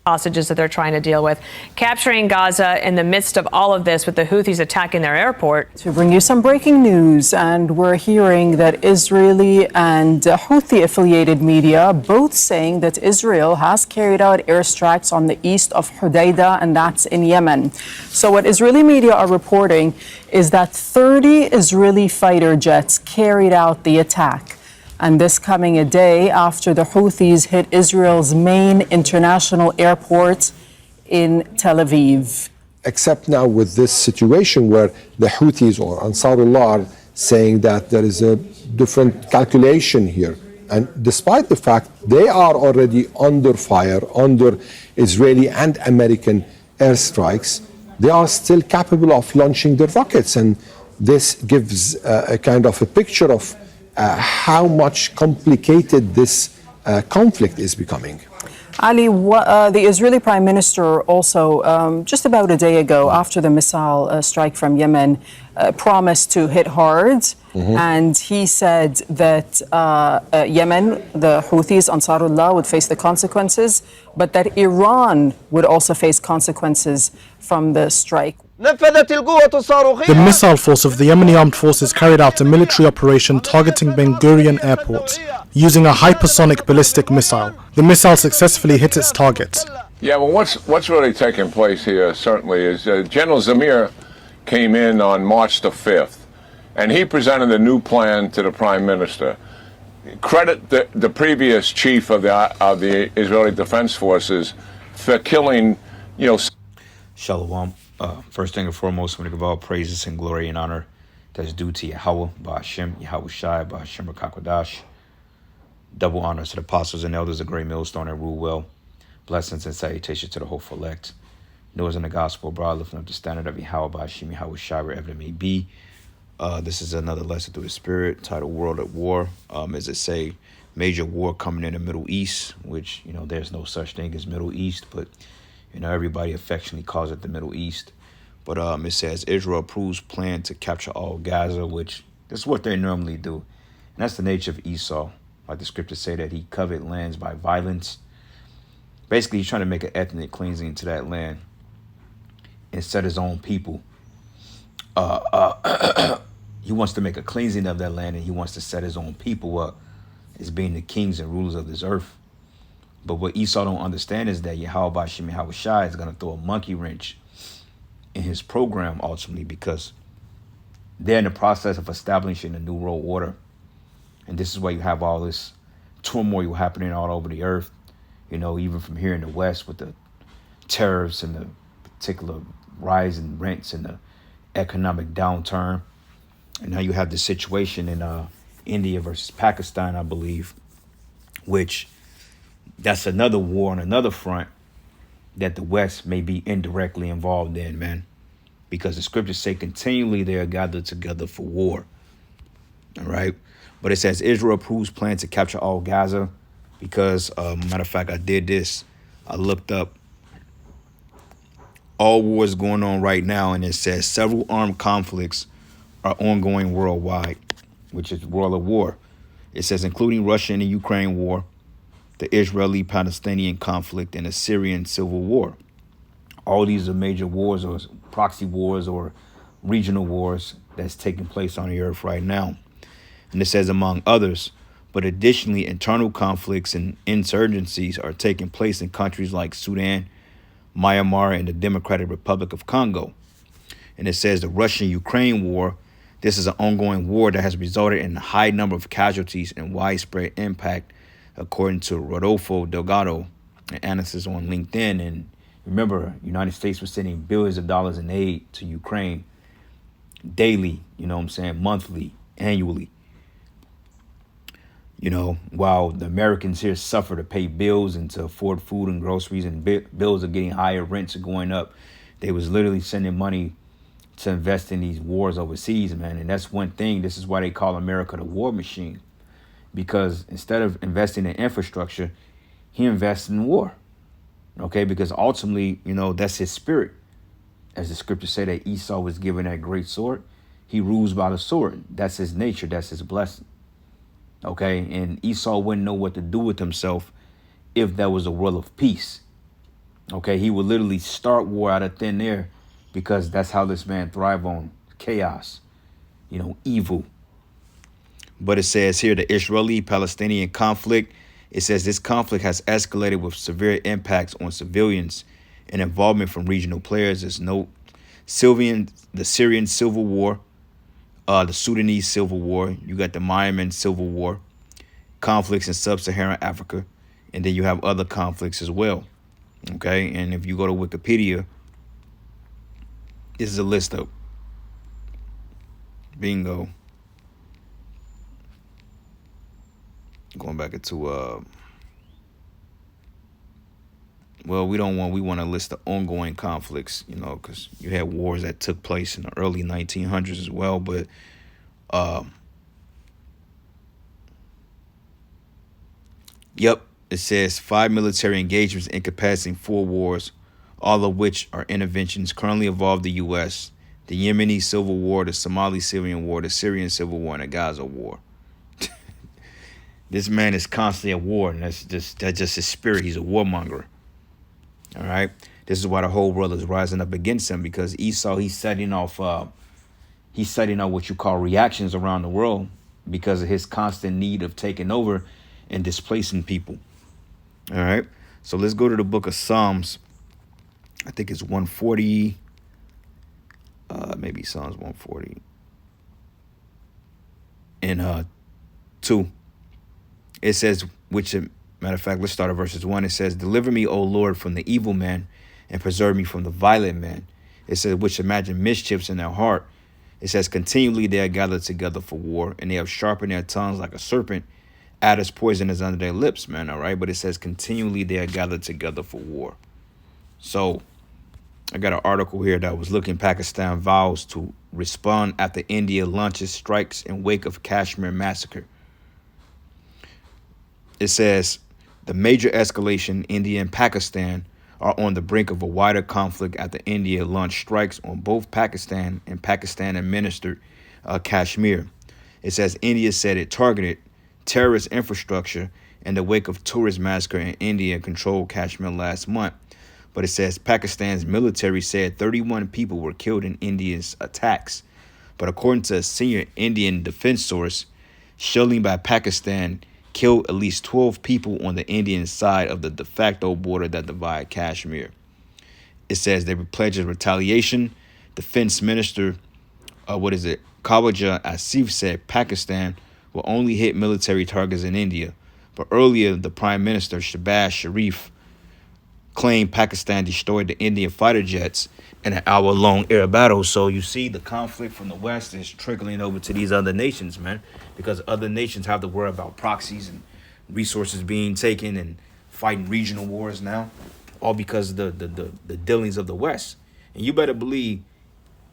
hostages that they're trying to deal with. Capturing Gaza in the midst of all of this with the Houthis attacking their airport. To bring you some breaking news, and we're hearing that Israeli and Houthi-affiliated media both saying that Israel has carried out airstrikes on the east of Hodeidah, and that's in Yemen. So what Israeli media are reporting is that 30 Israeli fighter jets carried out the attack. And this coming a day after the Houthis hit Israel's main international airport in Tel Aviv. Except now with this situation where the Houthis or Ansarullah are saying that there is a different calculation here. And despite the fact they are already under fire, under Israeli and American airstrikes, they are still capable of launching their rockets. And this gives a kind of a picture of how much complicated this conflict is becoming. Ali, the Israeli Prime Minister also, just about a day ago, after the missile strike from Yemen, promised to hit hard. And he said that Yemen, the Houthis, Ansarullah, would face the consequences, but that Iran would also face consequences from the strike. The missile force of the Yemeni armed forces carried out a military operation targeting Ben Gurion Airport using a hypersonic ballistic missile. The missile successfully hit its target. Yeah, well, what's really taking place here certainly is General Zamir came in on March the 5th, and he presented a new plan to the Prime Minister. Credit the previous chief of the Israeli Defense Forces for killing, Shalom. First thing and foremost, we want to give all praises and glory and honor that's due to Yahweh, Ba'ashem, Yahweh Shai, Ba'ashem Rakakwadash. Double honors to the apostles and elders of Great Millstone and rule well. Blessings and salutations to the hopeful elect. Noah's in the gospel, broad, lifting up the standard of Yahweh, Ba'ashem, Yahweh Shai, wherever it may be. This is another lesson through the Spirit, titled World at War. As it say, major war coming in the Middle East, which, there's no such thing as Middle East, but everybody affectionately calls it the Middle East. But it says Israel approves plan to capture all Gaza, which this is what they normally do. And that's the nature of Esau. Like the scriptures say that he coveted lands by violence. Basically, he's trying to make an ethnic cleansing to that land and set his own people. He wants to make a cleansing of that land, and he wants to set his own people up as being the kings and rulers of this earth. But what Esau don't understand is that Yahweh Ba'ashem Yahweh Shai is going to throw a monkey wrench in his program ultimately, because they're in the process of establishing a new world order. And this is why you have all this turmoil happening all over the earth, even from here in the West with the tariffs and the particular rise in rents and the economic downturn. And now you have the situation in India versus Pakistan, I believe, which that's another war on another front that the West may be indirectly involved in, man. Because the scriptures say continually they are gathered together for war. All right. But it says Israel approves plan to capture all Gaza because, matter of fact, I did this. I looked up all wars going on right now, and it says several armed conflicts are ongoing worldwide, which is world of war. It says including Russia and the Ukraine war, the Israeli-Palestinian conflict, and the Syrian civil war. All these are major wars or proxy wars or regional wars that's taking place on the earth right now. And it says among others, but additionally internal conflicts and insurgencies are taking place in countries like Sudan, Myanmar, and the Democratic Republic of Congo. And it says the Russian-Ukraine war, this is an ongoing war that has resulted in a high number of casualties and widespread impact, according to Rodolfo Delgado, an analyst on LinkedIn. And remember, United States was sending billions of dollars in aid to Ukraine daily, monthly, annually. While the Americans here suffer to pay bills and to afford food and groceries, and bills are getting higher, rents are going up, they was literally sending money to invest in these wars overseas, man. And that's one thing. This is why they call America the war machine. Because instead of investing in infrastructure, he invests in war. Okay, because ultimately, that's his spirit. As the scriptures say that Esau was given that great sword, he rules by the sword. That's his nature. That's his blessing. Okay, and Esau wouldn't know what to do with himself if there was a will of peace. Okay, he would literally start war out of thin air because that's how this man thrive on chaos, evil. But it says here the Israeli-Palestinian conflict, it says this conflict has escalated with severe impacts on civilians and involvement from regional players. There's no the Syrian civil war, the Sudanese civil war, you got the Myanmar civil war, conflicts in sub-Saharan Africa, and then you have other conflicts as well. Okay, and if you go to Wikipedia, this is a list of bingo. Going back into we want to list the ongoing conflicts, because you had wars that took place in the early 1900s as well, but yep, it says 5 military engagements encompassing 4 wars, all of which are interventions currently involve the U.S., the Yemeni Civil War, the Somali-Syrian War, the Syrian Civil War, and the Gaza War. This man is constantly at war, and that's just his spirit. He's a warmonger. All right? This is why the whole world is rising up against him, because Esau, he's setting off what you call reactions around the world because of his constant need of taking over and displacing people. All right? So let's go to the book of Psalms. I think it's 140. Maybe Psalms 140. And 2. It says, matter of fact, let's start at verses 1. It says, deliver me, O Lord, from the evil man, and preserve me from the violent man. It says, which imagine mischiefs in their heart. It says, continually they are gathered together for war, and they have sharpened their tongues like a serpent. Adder's poison is under their lips, man, all right? But it says, continually they are gathered together for war. So I got an article here that was looking Pakistan vows to respond after India launches strikes in wake of Kashmir massacre. It says the major escalation, India and Pakistan are on the brink of a wider conflict after India launched strikes on both Pakistan and Pakistan-administered Kashmir. It says India said it targeted terrorist infrastructure in the wake of tourist massacre in India-controlled Kashmir last month. But it says Pakistan's military said 31 people were killed in India's attacks. But according to a senior Indian defense source, shelling by Pakistan killed at least 12 people on the Indian side of the de facto border that divides Kashmir. It says they pledged retaliation. Defense Minister, Khawaja Asif said Pakistan will only hit military targets in India. But earlier, the Prime Minister, Shehbaz Sharif, claimed Pakistan destroyed the Indian fighter jets in an hour-long air battle. So you see the conflict from the West is trickling over to these other nations, man, because other nations have to worry about proxies and resources being taken and fighting regional wars now, all because of the dealings of the West. And you better believe,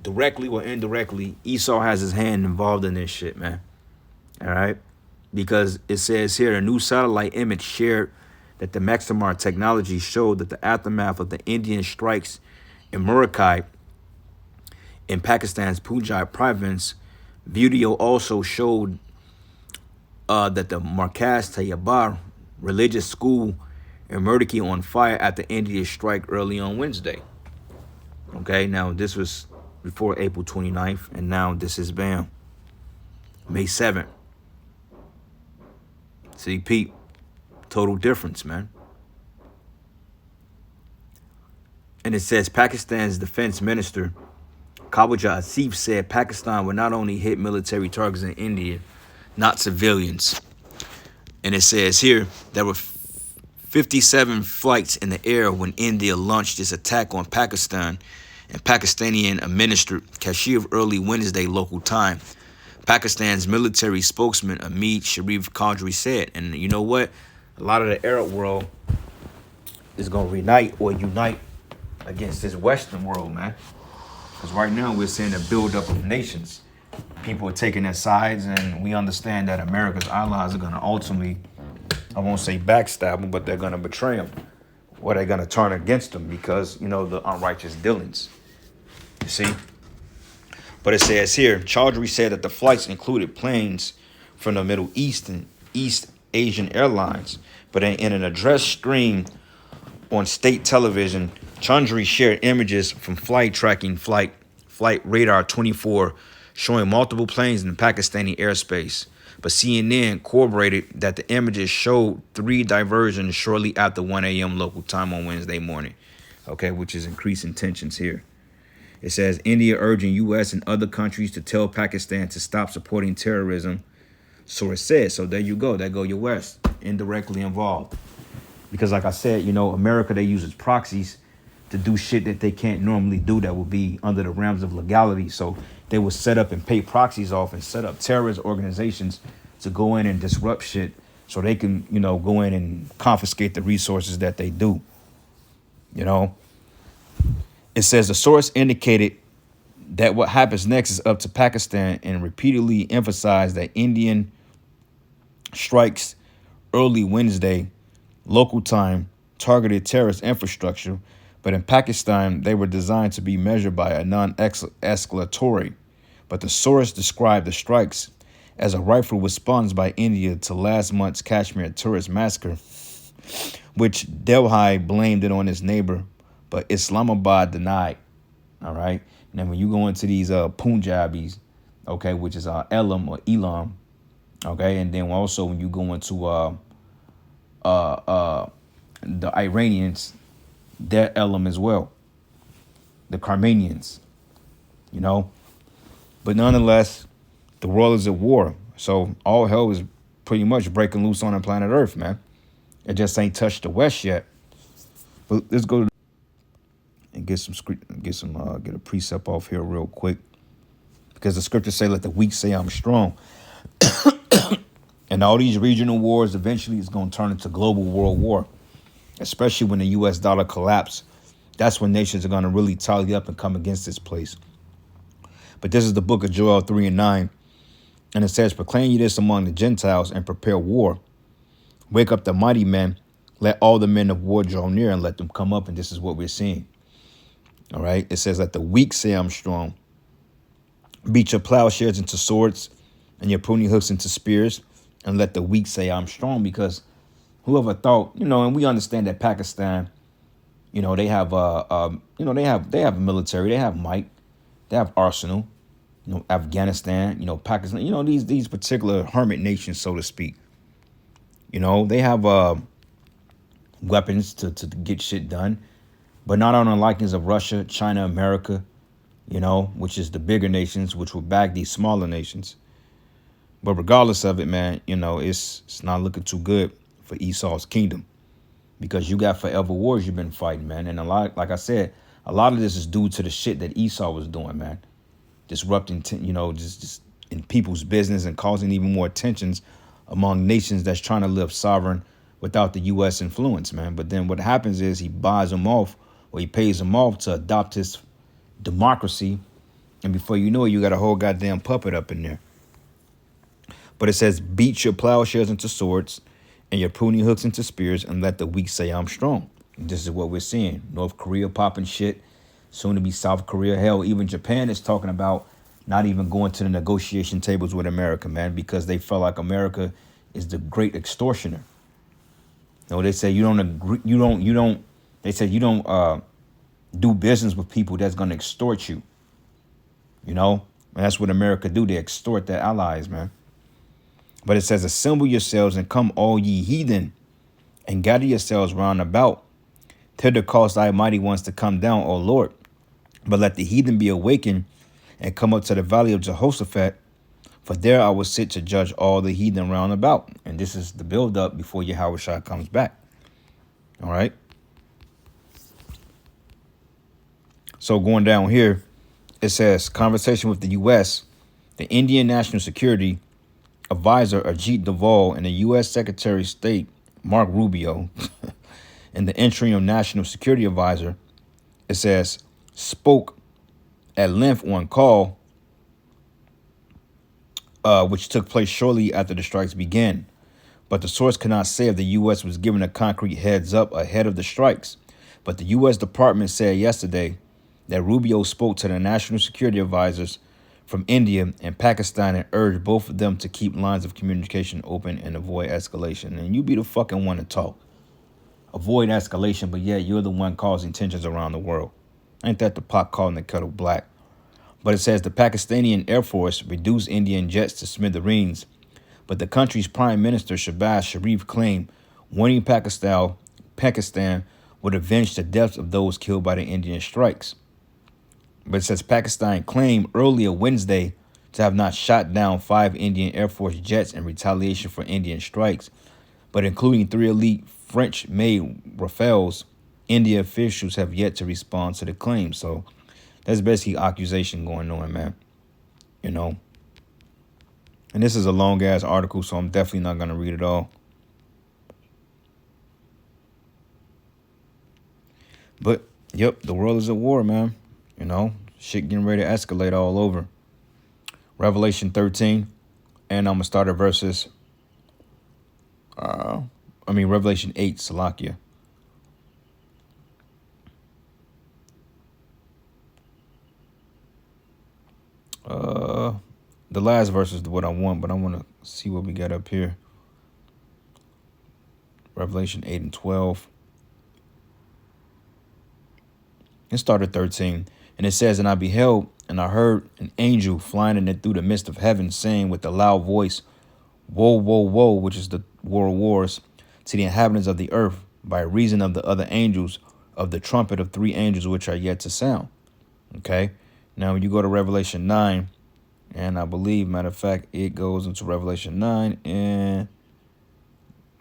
directly or indirectly, Esau has his hand involved in this shit, man. All right? Because it says here, a new satellite image shared that the Maximar technology showed that the aftermath of the Indian strikes in Murakai in Pakistan's Punjab province. Video also showed that the Markaz Tayyibar religious school in Murtaki on fire after India's strike early on Wednesday. Okay, now this was before April 29th, and now this is bam, May 7th. See, Pete, total difference, man. And it says Pakistan's defense minister, Khawaja Asif, said Pakistan would not only hit military targets in India, not civilians. And it says here there were 57 flights in the air when India launched its attack on Pakistan and Pakistani-administered Kashmir early Wednesday local time. Pakistan's military spokesman Ahmed Sharif Qadri said, and you know what? A lot of the Arab world is going to unite against this Western world, man. Because right now we're seeing a buildup of nations. People are taking their sides, and we understand that America's allies are going to ultimately, I won't say backstab them, but they're going to betray them. Or they're going to turn against them because, the unrighteous dealings. You see? But it says here, Chaudhry said that the flights included planes from the Middle East and East Asian Airlines. But in an address streamed on state television, Chandri shared images from flight tracking flight radar 24 showing multiple planes in Pakistani airspace. But CNN corroborated that the images showed 3 diversions shortly after 1 a.m. local time on Wednesday morning. Okay, which is increasing tensions here. It says India urging U.S. and other countries to tell Pakistan to stop supporting terrorism. So it says. So there you go. There go your West indirectly involved. Because like I said, you know, America, they use its proxies to do shit that they can't normally do that would be under the realms of legality. So they would set up and pay proxies off and set up terrorist organizations to go in and disrupt shit so they can, you know, go in and confiscate the resources that they do. You know, it says the source indicated that what happens next is up to Pakistan and repeatedly emphasized that Indian strikes early Wednesday local time targeted terrorist infrastructure, but in Pakistan, they were designed to be measured by a non-escalatory. But the source described the strikes as a rightful response by India to last month's Kashmir tourist massacre, which Delhi blamed it on its neighbor, but Islamabad denied. All right. And then when you go into these Punjabis, okay, which is Elam or Elam, okay, and then also when you go into the Iranians, their Elam as well, the Carmanians, you know. But nonetheless, the world is at war. So all hell is pretty much breaking loose on the planet Earth, man. It just ain't touched the West yet. But let's go and get a precept off here real quick. Because the scriptures say, let the weak say I'm strong. And all these regional wars eventually is going to turn into global world war, especially when the U.S. dollar collapse. That's when nations are going to really tally up and come against this place. But this is the book of Joel 3:9. And it says, proclaim ye this among the Gentiles and prepare war. Wake up the mighty men. Let all the men of war draw near and let them come up. And this is what we're seeing. All right. It says, let the weak say I'm strong. Beat your plowshares into swords and your pruning hooks into spears. And let the weak say I'm strong, because whoever thought, you know, and we understand that Pakistan, you know, they have they have military, they have might, they have arsenal, you know, Afghanistan, you know, Pakistan, you know, these particular hermit nations, so to speak. You know, they have weapons to get shit done, but not on the likings of Russia, China, America, you know, which is the bigger nations, which will back these smaller nations. But regardless of it, man, you know, it's not looking too good for Esau's kingdom, because you got forever wars you've been fighting, man. And a lot, like I said, a lot of this is due to the shit that Esau was doing, man. Disrupting, you know, just in people's business and causing even more tensions among nations that's trying to live sovereign without the U.S. influence, man. But then what happens is he buys them off, or he pays them off to adopt his democracy. And before you know it, you got a whole goddamn puppet up in there. But it says, beat your plowshares into swords and your pruning hooks into spears, and let the weak say I'm strong. And this is what we're seeing. North Korea popping shit, soon to be South Korea. Hell, even Japan is talking about not even going to the negotiation tables with America, man, because they felt like America is the great extortioner. You know, they say you don't agree, they said you don't do business with people that's going to extort you. You know, and that's what America do. They extort their allies, man. But it says, assemble yourselves and come all ye heathen, and gather yourselves round about. Hither cause thy mighty ones to come down, O Lord. But let the heathen be awakened and come up to the valley of Jehoshaphat, for there I will sit to judge all the heathen round about. And this is the build up before Yahushua comes back. All right. So going down here, it says, conversation with the U.S., the Indian National Security Advisor Ajit Doval and the U.S. Secretary of State Mark Rubio and the interim National Security Advisor, it says, spoke at length on call, which took place shortly after the strikes began. But the source cannot say if the U.S. was given a concrete heads up ahead of the strikes. But the U.S. Department said yesterday that Rubio spoke to the National Security Advisors from India and Pakistan and urged both of them to keep lines of communication open and avoid escalation. And you be the fucking one to talk. avoid escalation, but yet you're the one causing tensions around the world. Ain't that the pot calling the kettle black? But it says the Pakistani Air Force reduced Indian jets to smithereens, but the country's Prime Minister Shehbaz Sharif claimed warning Pakistan would avenge the deaths of those killed by the Indian strikes. But it says Pakistan claimed earlier Wednesday to have not shot down 5 Indian Air Force jets in retaliation for Indian strikes, but including 3 elite French-made Rafales, India officials have yet to respond to the claim. So that's basically accusation going on, man. You know. And this is a long-ass article, so I'm definitely not going to read it all. But, yep, the world is at war, man. You know, shit getting ready to escalate all over. Revelation 13, and I'm going to start at verses, Revelation 8, Salakia. The last verse is what I want, but I want to see what we got up here. Revelation 8 and 12. It started 13, and it says, and I beheld, and I heard an angel flying in it through the midst of heaven, saying with a loud voice, woe, woe, woe, which is the war of wars, to the inhabitants of the earth, by reason of the other angels, of the trumpet of 3 angels which are yet to sound. Okay, now when you go to Revelation 9, and I believe, matter of fact, it goes into Revelation 9, and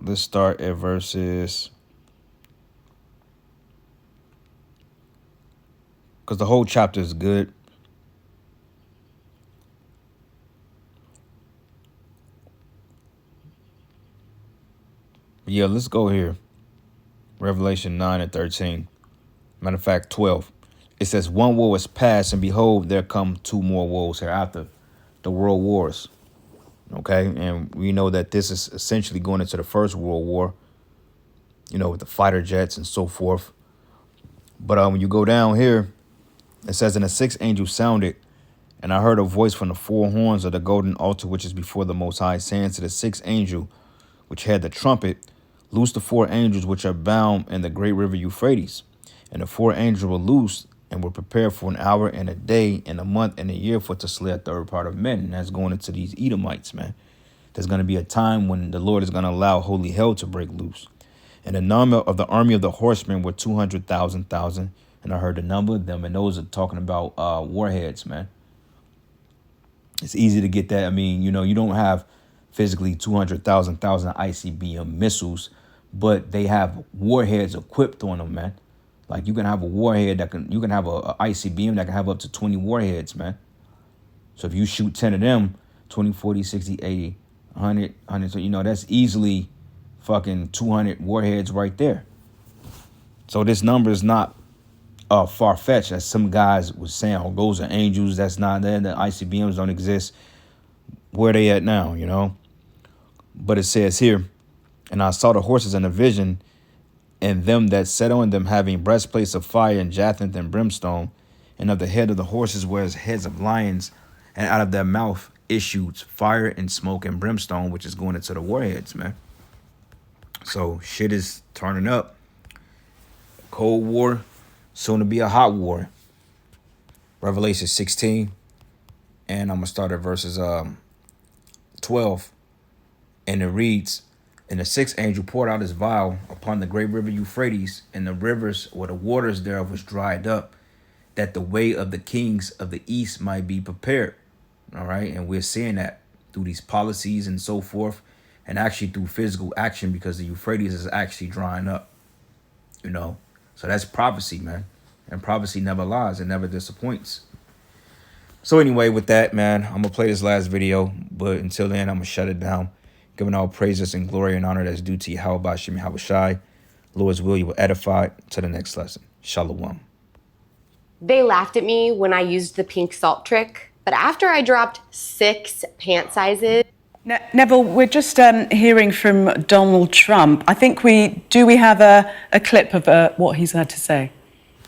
let's start at verses, because the whole chapter is good. Yeah, let's go here. Revelation 9 and 13. Matter of fact, 12. It says, one woe is past, and behold, there come 2 more woes hereafter, the world wars. Okay, and we know that this is essentially going into the First World War, you know, with the fighter jets and so forth. But when you go down here, it says, and the 6th angel sounded, and I heard a voice from the 4 horns of the golden altar, which is before the Most High, saying to the 6th angel, which had the trumpet, loose the 4 angels which are bound in the great river Euphrates. And the 4 angels were loosed and were prepared for an hour and a day and a month and a year for to slay a third part of men. And that's going into these Edomites, man. There's going to be a time when the Lord is going to allow holy hell to break loose. And the number of the army of the horsemen were 200,000. And I heard the number of them, and those are talking about warheads, man. It's easy to get that. I mean, you know, you don't have physically 200,000 ICBM missiles, but they have warheads equipped on them, man. Like you can have a warhead you can have a ICBM that can have up to 20 warheads, man. So if you shoot 10 of them, 20, 40, 60, 80, 100, so, you know, that's easily fucking 200 warheads right there. So this number is not far-fetched, as some guys was saying, oh, those are angels. That's not there. The ICBMs don't exist. Where they at now, you know? But it says here, and I saw the horses in a vision, and them that sat on them having breastplates of fire and jacinth and brimstone, and of the head of the horses were as heads of lions, and out of their mouth issued fire and smoke and brimstone, which is going into the warheads, man. So shit is turning up. Cold War, soon to be a hot war. Revelation 16, and I'm going to start at verses 12, and it reads, and the 6th angel poured out his vial upon the great river Euphrates, and the rivers or the waters thereof was dried up, that the way of the kings of the east might be prepared. All right, and we're seeing that through these policies and so forth, and actually through physical action, because the Euphrates is actually drying up, you know. So that's prophecy, man. And prophecy never lies. It never disappoints. So anyway, with that, man, I'm going to play this last video. But until then, I'm going to shut it down. Giving all praises and glory and honor that's due to Yahweh Bashim Yahweh Shai. Lord's will, you will edify. To the next lesson. Shalom. They laughed at me when I used the pink salt trick. But after I dropped 6 pant sizes... Neville, we're just hearing from Donald Trump. I think we have a clip of what he's had to say.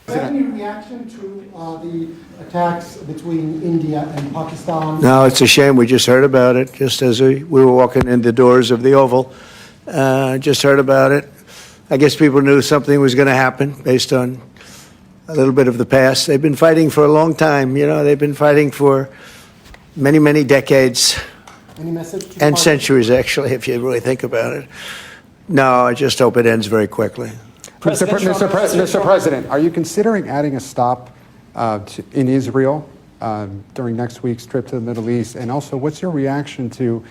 Is there any reaction to the attacks between India and Pakistan? No, it's a shame. We just heard about it just as we were walking in the doors of the Oval. Just heard about it. I guess people knew something was going to happen based on a little bit of the past. They've been fighting for a long time. You know, they've been fighting for many, many decades Any message to and Parliament? centuries, actually, if you really think about it. No, I just hope it ends very quickly. Mr. President, are you considering adding a stop in Israel during next week's trip to the Middle East? And also, what's your reaction to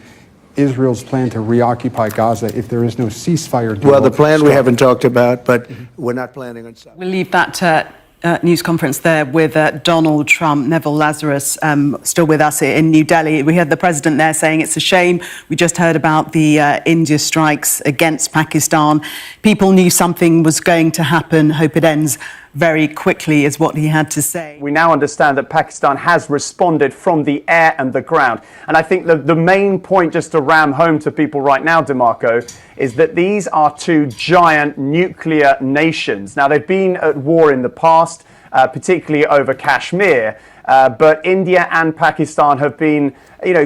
Israel's plan to reoccupy Gaza if there is no ceasefire deal? Well, the plan we haven't talked about, but we're not planning on stopping. We'll leave that news conference there with Donald Trump. Neville Lazarus still with us in New Delhi. We heard the president there saying it's a shame. We just heard about the India strikes against Pakistan. People knew something was going to happen. Hope it ends very quickly is what he had to say. We now understand that Pakistan has responded from the air and the ground. And I think the main point, just to ram home to people right now, DeMarco, is that these are two giant nuclear nations. Now, they've been at war in the past, particularly over Kashmir. But India and Pakistan have been,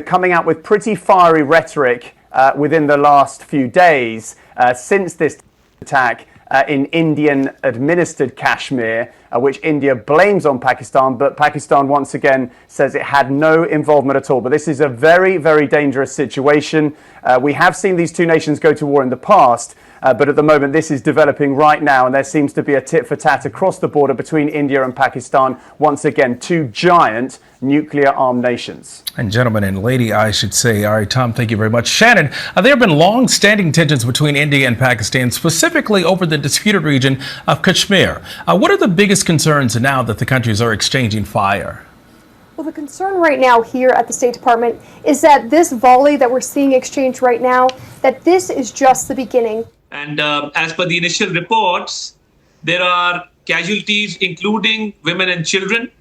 coming out with pretty fiery rhetoric within the last few days since this attack in Indian-administered Kashmir, which India blames on Pakistan, but Pakistan once again says it had no involvement at all. But this is a very, very dangerous situation. We have seen these two nations go to war in the past, but at the moment this is developing right now, and there seems to be a tit-for-tat across the border between India and Pakistan. Once again, two giant nuclear-armed nations. And gentlemen and lady, I should say. All right, Tom, thank you very much. Shannon, there have been long-standing tensions between India and Pakistan, specifically over the disputed region of Kashmir. What are the biggest concerns now that the countries are exchanging fire? Well, the concern right now here at the State Department is that this volley that we're seeing exchanged right now, that this is just the beginning. And as per the initial reports, there are casualties, including women and children.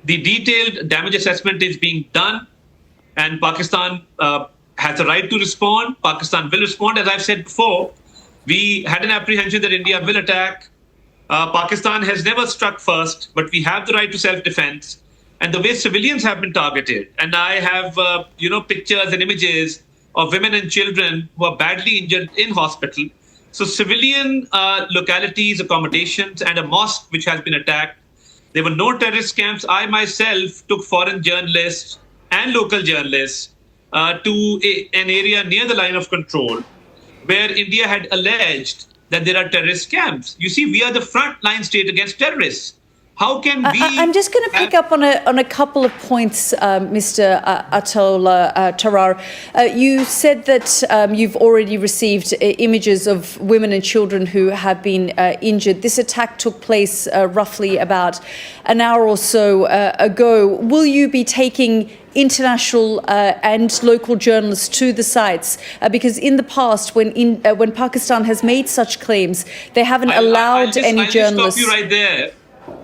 The detailed damage assessment is being done, and Pakistan has the right to respond. Pakistan will respond. As I've said before, we had an apprehension that India will attack. Pakistan has never struck first, but we have the right to self-defense. And the way civilians have been targeted, and I have, pictures and images of women and children who are badly injured in hospital. So civilian localities, accommodations, and a mosque which has been attacked. There were no terrorist camps. I myself took foreign journalists and local journalists to an area near the line of control where India had alleged that there are terrorist camps. You see, we are the frontline state against terrorists. How can we... I'm just going to pick up on a couple of points, Mr. Atul Tarar. You said that you've already received images of women and children who have been injured. This attack took place roughly about an hour or so ago. Will you be taking international and local journalists to the sites? Because in the past, when Pakistan has made such claims, they haven't allowed any journalists... I'll stop you right there.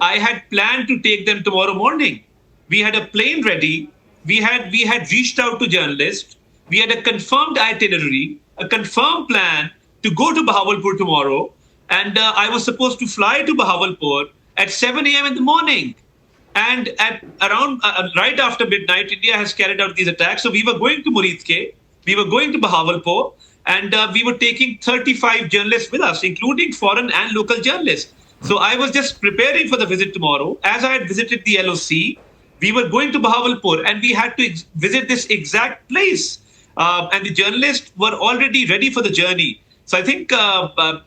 I had planned to take them tomorrow morning. We had a plane ready. We had reached out to journalists. We had a confirmed itinerary, a confirmed plan to go to Bahawalpur tomorrow. And I was supposed to fly to Bahawalpur at 7 a.m. in the morning. And at around right after midnight, India has carried out these attacks. So we were going to Muridke, we were going to Bahawalpur, and we were taking 35 journalists with us, including foreign and local journalists. So I was just preparing for the visit tomorrow. As I had visited the LOC, we were going to Bahawalpur and we had to visit this exact place. And the journalists were already ready for the journey. So I think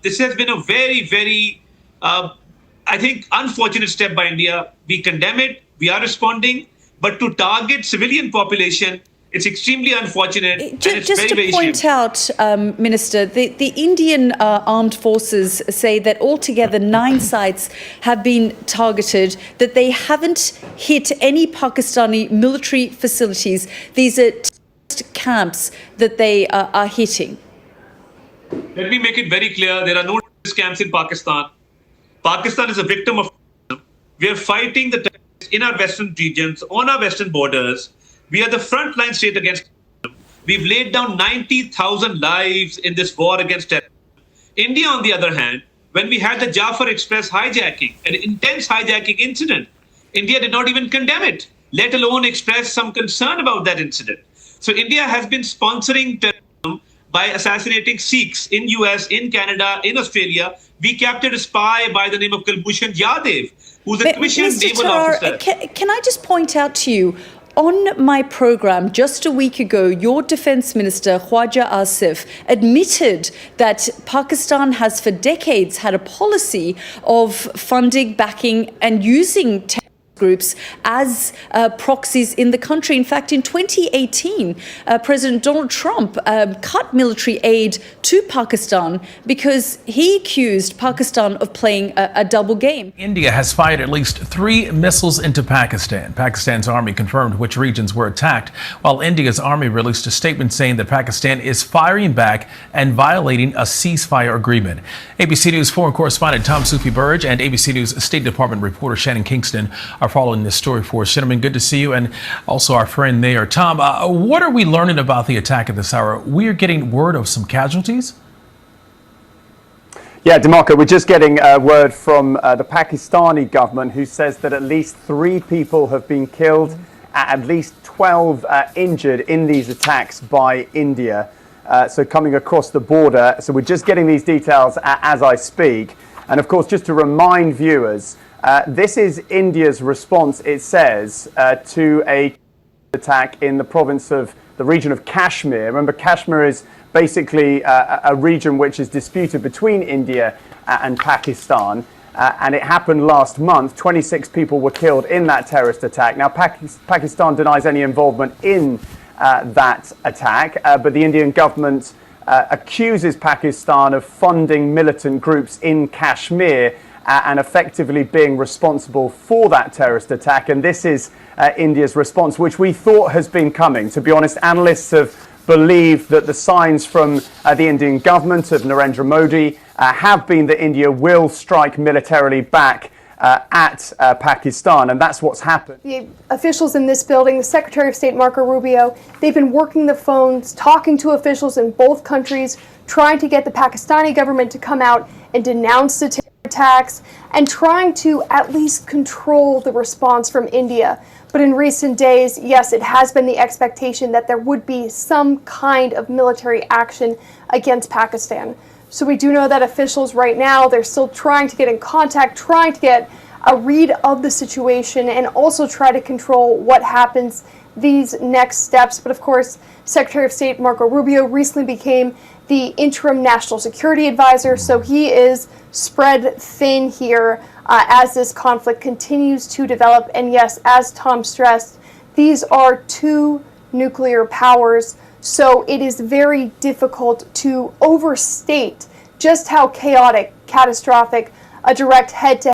this has been a very, very, unfortunate step by India. We condemn it. We are responding. But to target civilian population, it's extremely unfortunate. Just to point out, Minister, the Indian armed forces say that altogether 9 sites have been targeted, that they haven't hit any Pakistani military facilities. These are camps that they are hitting. Let me make it very clear. There are no terrorist camps in Pakistan. Pakistan is a victim of terrorism. We are fighting the terrorists in our western regions, on our western borders. We are the frontline state against terrorism. We've laid down 90,000 lives in this war against terrorism. India, on the other hand, when we had the Jafar Express hijacking, an intense hijacking incident, India did not even condemn it, let alone express some concern about that incident. So India has been sponsoring terrorism by assassinating Sikhs in US, in Canada, in Australia. We captured a spy by the name of Kulbhushan Yadav, who's a commissioned Mr. naval Tarar, officer. can I just point out to you, on my program just a week ago, your defense minister, Khwaja Asif, admitted that Pakistan has for decades had a policy of funding, backing and using terrorist groups as proxies in the country. In fact, in 2018, President Donald Trump cut military aid to Pakistan because he accused Pakistan of playing a double game. India has fired at least 3 missiles into Pakistan. Pakistan's army confirmed which regions were attacked, while India's army released a statement saying that Pakistan is firing back and violating a ceasefire agreement. ABC News foreign correspondent Tom Sufi Burge and ABC News State Department reporter Shannon Kingston are following this story for us. Gentlemen, good to see you, and also our friend there. Tom, what are we learning about the attack at this hour? We are getting word of some casualties? Yeah, DeMarco, we're just getting word from the Pakistani government, who says that at least 3 people have been killed, at least 12 injured in these attacks by India. So coming across the border. So we're just getting these details as I speak. And of course, just to remind viewers, this is India's response, it says, to a attack in the province of the region of Kashmir. Remember, Kashmir is basically a region which is disputed between India and Pakistan. And it happened last month. 26 people were killed in that terrorist attack. Now, Pakistan denies any involvement in that attack, but the Indian government accuses Pakistan of funding militant groups in Kashmir and effectively being responsible for that terrorist attack. And this is India's response, which we thought has been coming. To be honest, analysts have believed that the signs from the Indian government of Narendra Modi have been that India will strike militarily back at Pakistan, and that's what's happened. The officials in this building, the Secretary of State Marco Rubio, they've been working the phones, talking to officials in both countries, trying to get the Pakistani government to come out and denounce the terror attacks, and trying to at least control the response from India. But in recent days, yes, it has been the expectation that there would be some kind of military action against Pakistan. So we do know that officials right now, they're still trying to get in contact, trying to get a read of the situation, and also try to control what happens these next steps. But of course, Secretary of State Marco Rubio recently became the interim national security advisor, so he is spread thin here as this conflict continues to develop. And yes, as Tom stressed, these are 2 nuclear powers, so it is very difficult to overstate just how chaotic, catastrophic a direct head-to-head